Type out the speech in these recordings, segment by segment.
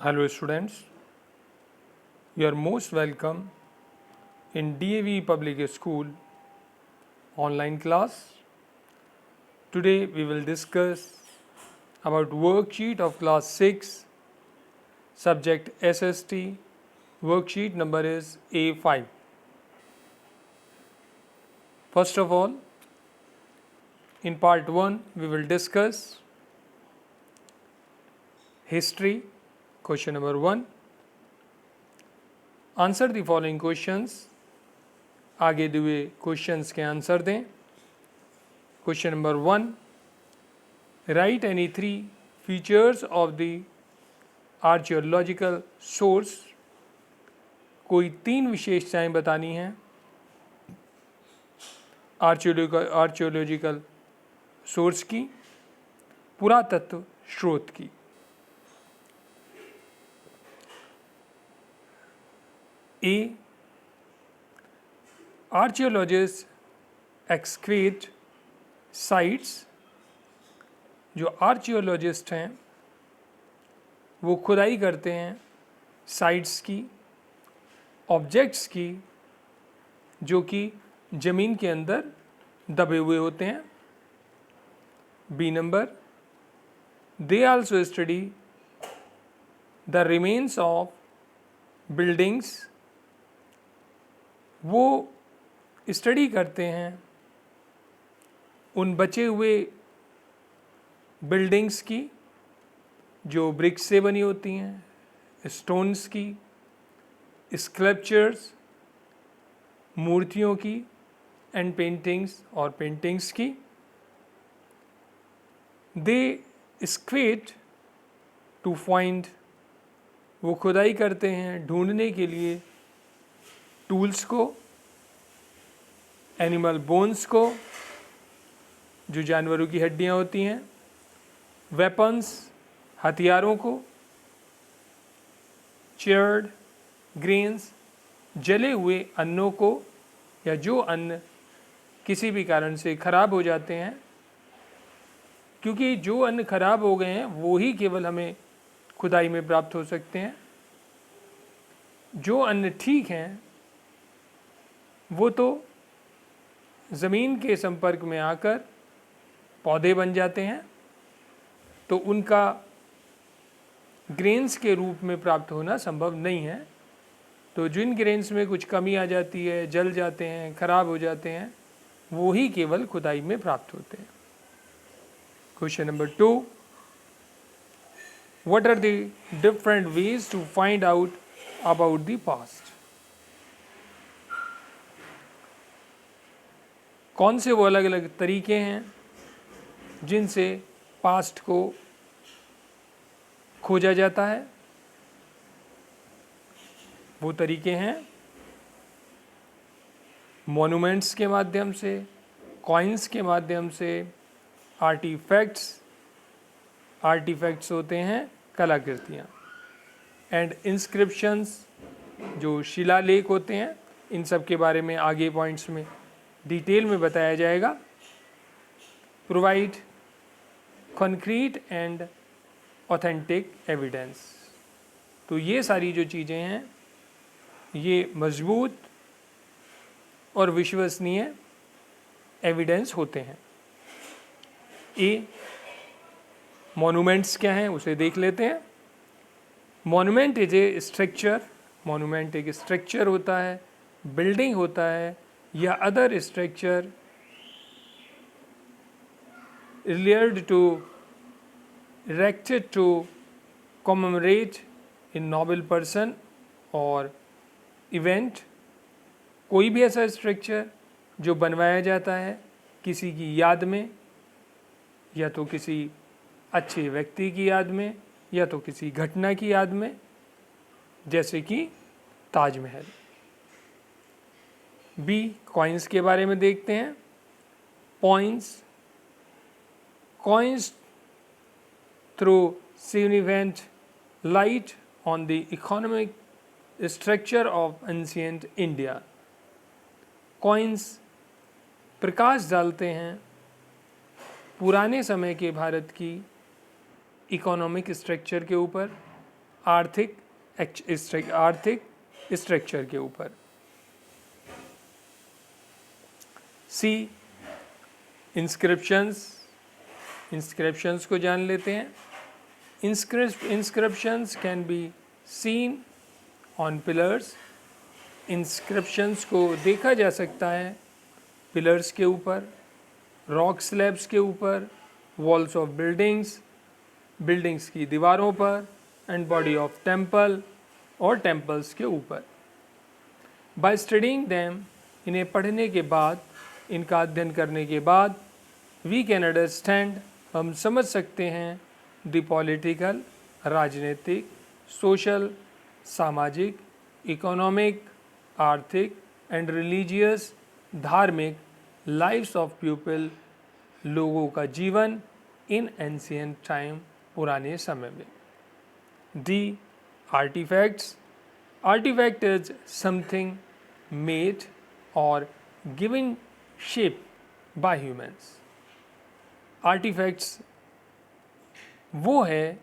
Hello students, you are most welcome in DAV Public School online class. Today we will discuss about worksheet of class 6 subject SST. Worksheet number is A5. First of all, in part 1 we will discuss history. Question number 1, answer the following questions. आगे दिए हुए questions के answer दें. Question number 1, write any 3 features of the archaeological source. कोई 3 विशेषताएं बतानी हैं archaeological source की, पुरातत्व स्रोत की. ए, आर्कियोलॉजिस्ट एक्सक्वेट साइट्स. जो आर्कियोलॉजिस्ट हैं वो खुदाई करते हैं साइट्स की, ऑब्जेक्ट्स की जो कि ज़मीन के अंदर दबे हुए होते हैं. B number, they also study the remains of buildings. वो स्टडी करते हैं उन बचे हुए बिल्डिंग्स की जो ब्रिक्स से बनी होती हैं, स्टोन्स की, स्कल्पचर्स, मूर्तियों की, एंड पेंटिंग्स और पेंटिंग्स की. दे स्क्वेट टू फाइंड. वो खुदाई करते हैं ढूंढने के लिए टूल्स को, एनिमल बोन्स को जो जानवरों की हड्डियां होती हैं, वेपन्स हथियारों को, चेयर्ड ग्रेन्स जले हुए अन्नों को, या जो अन्न किसी भी कारण से खराब हो जाते हैं, क्योंकि जो अन्न खराब हो गए हैं वो ही केवल हमें खुदाई में प्राप्त हो सकते हैं. जो अन्न ठीक हैं वो तो ज़मीन के संपर्क में आकर पौधे बन जाते हैं, तो उनका ग्रेन्स के रूप में प्राप्त होना संभव नहीं है. तो जिन ग्रेन्स में कुछ कमी आ जाती है, जल जाते हैं, खराब हो जाते हैं, वो ही केवल खुदाई में प्राप्त होते हैं. Question number 2, what are the different ways to find out about the past. कौन से वो अलग अलग तरीके हैं जिनसे पास्ट को खोजा जाता है. वो तरीके हैं मॉन्यूमेंट्स के माध्यम से, कॉइन्स के माध्यम से, आर्टिफैक्ट्स होते हैं कलाकृतियाँ, एंड इंस्क्रिप्शंस जो शिलालेख होते हैं. इन सब के बारे में आगे पॉइंट्स में डिटेल में बताया जाएगा. Provide concrete and authentic evidence. तो ये सारी जो चीज़ें हैं ये मजबूत और विश्वसनीय एविडेंस होते हैं. ए, मॉन्यूमेंट्स क्या हैं उसे देख लेते हैं. Monument is a structure. Monument एक स्ट्रक्चर होता है, बिल्डिंग होता है, या other structure related to erected to commemorate a noble person और इवेंट. कोई भी ऐसा स्ट्रक्चर जो बनवाया जाता है किसी की याद में, या तो किसी अच्छे व्यक्ति की याद में, या तो किसी घटना की याद में, जैसे कि ताजमहल. बी, कॉइन्स के बारे में देखते हैं. Coins throw significant light on the economic structure of ancient India. Coins प्रकाश डालते हैं पुराने समय के भारत की इकोनॉमिक स्ट्रक्चर के ऊपर, आर्थिक स्ट्रक्चर के ऊपर। सी, इंस्क्रिप्शंस को जान लेते हैं। Inscriptions can be seen on pillars. Inscriptions को देखा जा सकता है पिलर्स के ऊपर, रॉक स्लैब्स के ऊपर, वॉल्स ऑफ बिल्डिंग्स की दीवारों पर, एंड बॉडी ऑफ टेम्पल और टेम्पल्स के ऊपर। बाय स्टडिंग दैम, इन्हें पढ़ने के बाद, इनका अध्ययन करने के बाद, वी कैन अंडरस्टैंड, हम समझ सकते हैं, द पॉलिटिकल, राजनीतिक, सोशल, सामाजिक, इकोनॉमिक, आर्थिक, एंड रिलीजियस, धार्मिक, लाइव्स ऑफ पीपल, लोगों का जीवन, इन एंशियंट टाइम, पुराने समय में। The artifacts, artifact is something made or given shape by humans. Artifacts वो है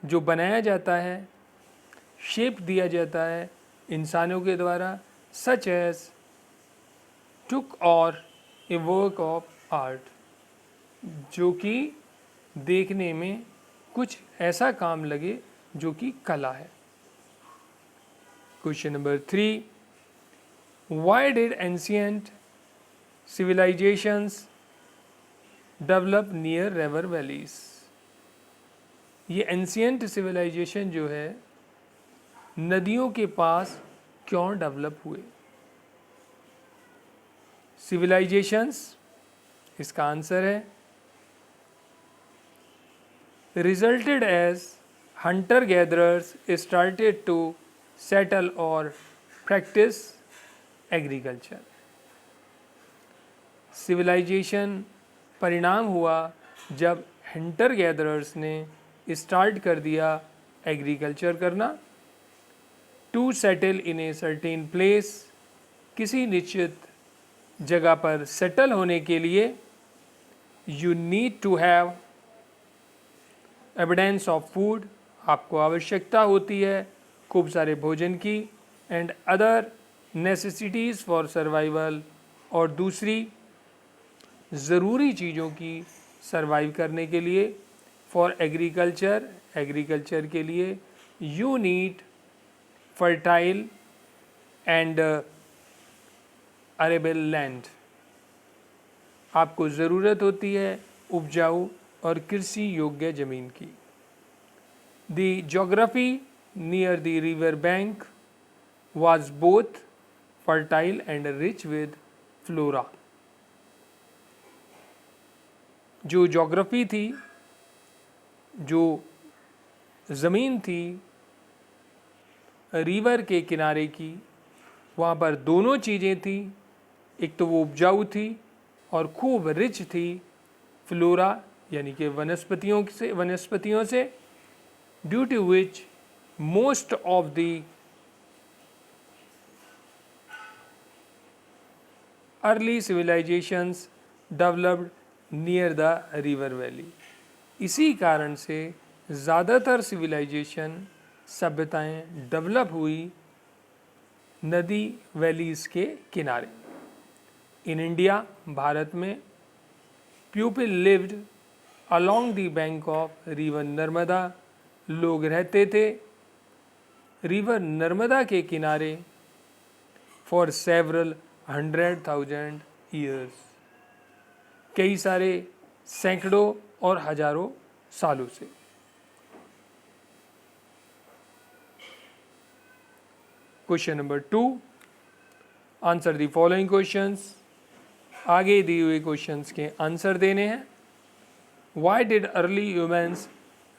जो बनाया जाता है, शेप दिया जाता है इंसानों के द्वारा, सच एज टुक और ए वर्क ऑफ आर्ट, जो कि देखने में कुछ ऐसा काम लगे जो कि कला है। Question number 3, why did ancient civilizations develop near river valleys? ये एंशियंट सिविलाइजेशन जो है नदियों के पास क्यों डेवलप हुए? सिविलाइजेशंस, इसका आंसर है resulted as hunter-gatherers started to settle or practice agriculture. Civilization परिणाम हुआ जब हंटर गैदरर्स ने स्टार्ट कर दिया एग्रीकल्चर करना। To settle in a certain place, किसी निश्चित जगह पर सेटल होने के लिए you need to have evidence of food, आपको आवश्यकता होती है खूब सारे भोजन की, and other necessities for survival, और दूसरी ज़रूरी चीज़ों की सर्वाइव करने के लिए। फॉर एग्रीकल्चर, एग्रीकल्चर के लिए you need fertile and arable land, आपको ज़रूरत होती है उपजाऊ और कृषि योग्य ज़मीन की। The geography near the river bank was both fertile and rich with flora. जो जोग्राफी थी, जो ज़मीन थी रिवर के किनारे की, वहाँ पर दोनों चीज़ें थी, एक तो वो उपजाऊ थी और खूब रिच थी फ्लोरा यानी कि वनस्पतियों से, due to which most of the early civilizations developed near the river valley. इसी कारण से ज़्यादातर सिविलाइजेशन, सभ्यताएं डेवलप हुई नदी वैलीज़ के किनारे। इन इंडिया, भारत में, people lived along the bank of river Narmada, लोग रहते थे रिवर नर्मदा के किनारे फॉर सेवरल 100,000 ईयर्स, कई सारे सैकड़ों और हजारों सालों से। Question number 2, answer the following questions. आगे दिए हुए क्वेश्चंस के आंसर देने हैं। Why did early humans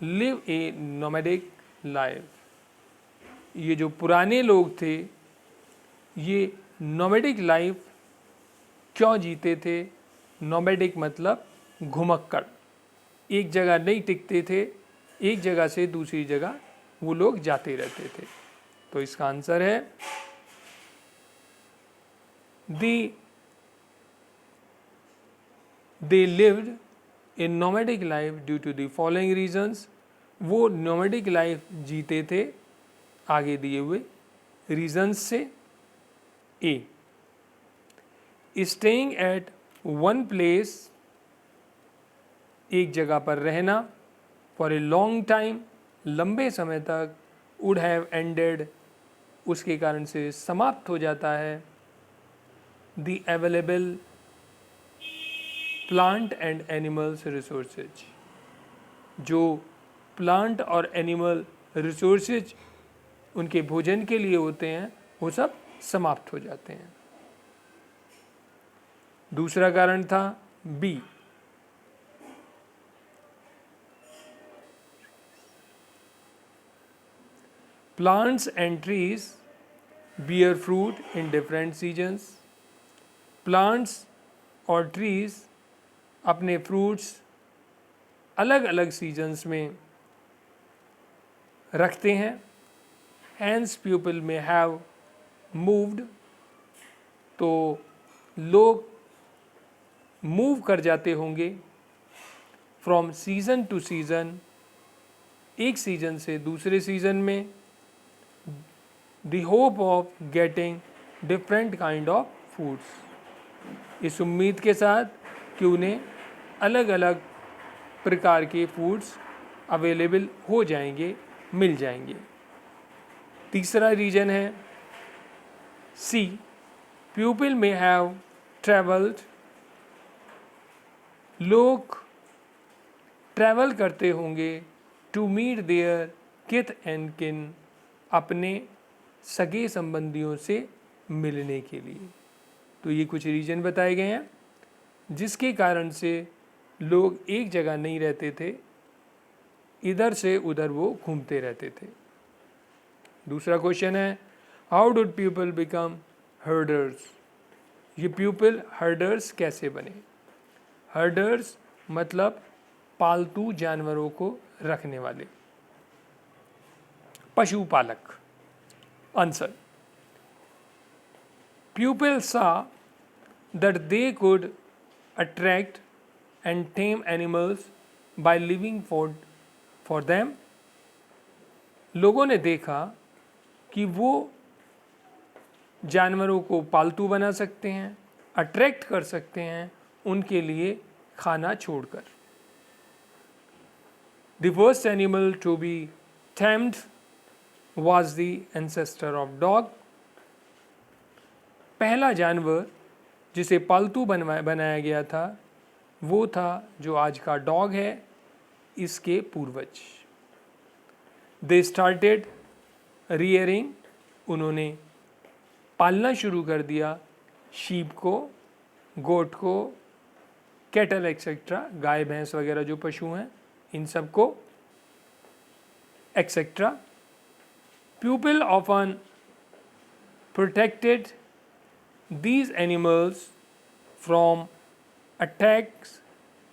live A nomadic life? ये जो पुराने लोग थे ये नोमैडिक लाइफ क्यों जीते थे? नोमैडिक मतलब घुमक्कड़, एक जगह नहीं टिकते थे, एक जगह से दूसरी जगह वो लोग जाते रहते थे। तो इसका आंसर है they lived a nomadic life due to the following reasons. वो नोमैडिक लाइफ जीते थे आगे दिए हुए रीजंस से। ए, स्टेइंग एट वन प्लेस, एक जगह पर रहना, फॉर ए लॉन्ग टाइम, लंबे समय तक, वुड हैव एंडेड, उसके कारण से समाप्त हो जाता है, the available plant and animals resources, जो प्लांट और एनिमल रिसोर्सेज उनके भोजन के लिए होते हैं वो सब समाप्त हो जाते हैं। दूसरा कारण था B, plants and trees bear fruit in different seasons. Plants और trees अपने fruits अलग अलग seasons में रखते हैं। Hence people may have moved, तो लोग move कर जाते होंगे from season to season, एक season से दूसरे season में, the hope of getting different kind of foods, इस उम्मीद के साथ कि उन्हें अलग अलग प्रकार के फूड्स अवेलेबल हो जाएंगे, मिल जाएंगे। तीसरा रीजन है C, people may have travelled, लोग ट्रैवल करते होंगे to meet their kith and kin, अपने सगे संबंधियों से मिलने के लिए। तो ये कुछ रीजन बताए गए हैं जिसके कारण से लोग एक जगह नहीं रहते थे, इधर से उधर वो घूमते रहते थे। दूसरा क्वेश्चन है, how dude people become herders, ये पीपल हर्डर्स कैसे बने। हर्डर्स मतलब पालतू जानवरों को रखने वाले, पशुपालक। Answer, people saw that they could attract and tame animals by living for them. लोगों ने देखा कि वो जानवरों को पालतू बना सकते हैं, अट्रैक्ट कर सकते हैं उनके लिए खाना छोड़कर। The first animal to be tamed was the ancestor of dog. पहला जानवर जिसे पालतू बनाया गया था वो था जो आज का डॉग है, इसके पूर्वज। They started rearing, उन्होंने पालना शुरू कर दिया शीप को, गोट को, कैटल एक्सेट्रा, गाय भैंस वगैरह जो पशु हैं इन सब को etcetera. People often protected these animals from attacks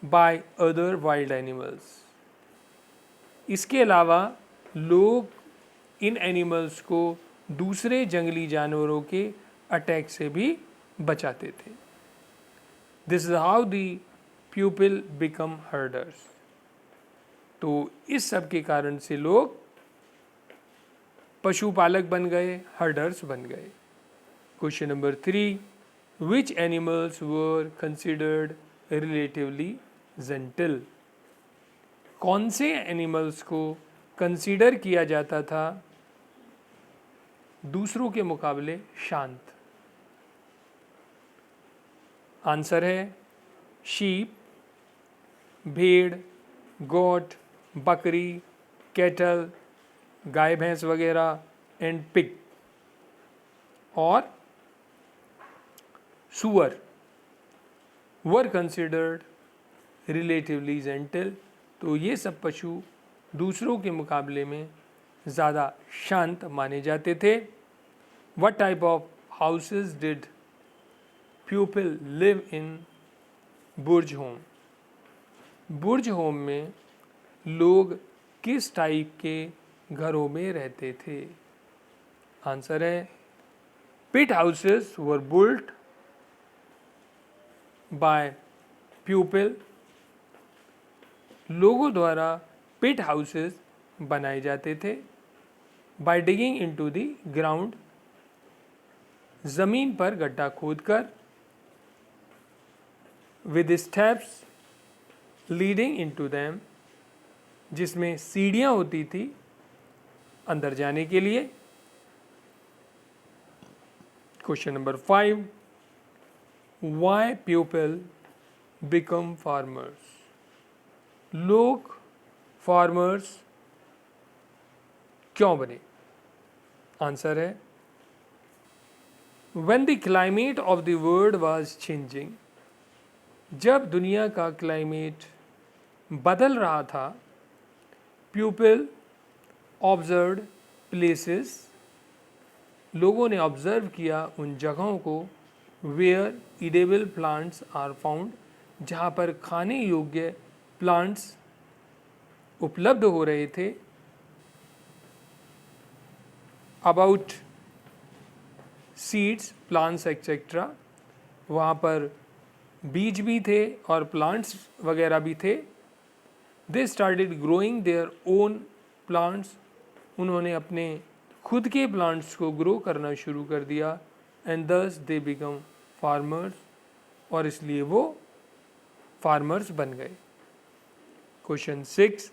by other wild animals. इसके अलावा लोग इन एनिमल्स को दूसरे जंगली जानवरों के अटैक से भी बचाते थे। This is how the people become herders. तो इस सब के कारण से लोग पशुपालक बन गए, हर्डर्स बन गए। Question number 3, which animals were considered relatively gentle, कौन से एनिमल्स को कंसीडर किया जाता था दूसरों के मुकाबले शांत। आंसर है शीप, भेड़, गोट, बकरी, कैटल, गाय भैंस वगैरह, एंड पिग और सुअर वर कंसिडर्ड रिलेटिवली जेंटल। तो ये सब पशु दूसरों के मुकाबले में ज़्यादा शांत माने जाते थे। What type of houses did people live in Burj home, Burj home में लोग किस टाइप के घरों में रहते थे। आंसर है pit houses were built by people, लोगों द्वारा पिट हाउसेस बनाए जाते थे by digging into the ground, ज़मीन पर गड्ढा खोदकर, with steps leading into them, जिसमें सीढ़ियाँ होती थी अंदर जाने के लिए। Question number 5, why people become farmers? लोग फार्मर्स क्यों बने? आंसर है, when the climate of the world was changing, जब दुनिया का क्लाइमेट बदल रहा था, पीपल ऑब्जर्व्ड प्लेसेस, लोगों ने ऑब्जर्व किया उन जगहों को, where edible plants are found, जहाँ पर खाने योग्य प्लांट्स उपलब्ध हो रहे थे, अबाउट सीड्स प्लांट्स एक्सेट्रा, वहाँ पर बीज भी थे और प्लांट्स वगैरह भी थे। They started growing their own plants, उन्होंने अपने खुद के प्लांट्स को ग्रो करना शुरू कर दिया। एंड दस दे बिकम फार्मर्स, और इसलिए वो फार्मर्स बन गए। Question 6,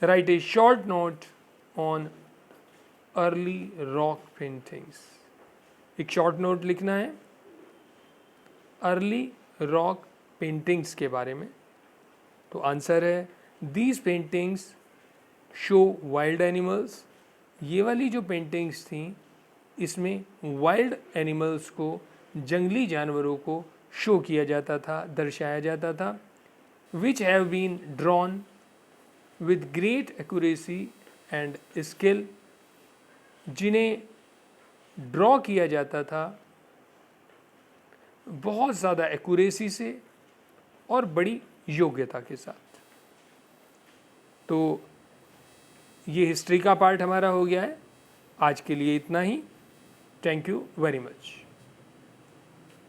right A short note on early rock paintings. एक शॉर्ट नोट लिखना है अर्ली रॉक पेंटिंग्स के बारे में। तो आंसर है, these paintings show wild animals, ये वाली जो पेंटिंग्स थी इसमें वाइल्ड एनिमल्स को, जंगली जानवरों को शो किया जाता था, दर्शाया जाता था। Which have been drawn with great accuracy and skill, जिन्हें ड्रॉ किया जाता था बहुत ज़्यादा एक्यूरेसी से और बड़ी योग्यता के साथ। तो ये हिस्ट्री का पार्ट हमारा हो गया है। आज के लिए इतना ही। Thank you very much.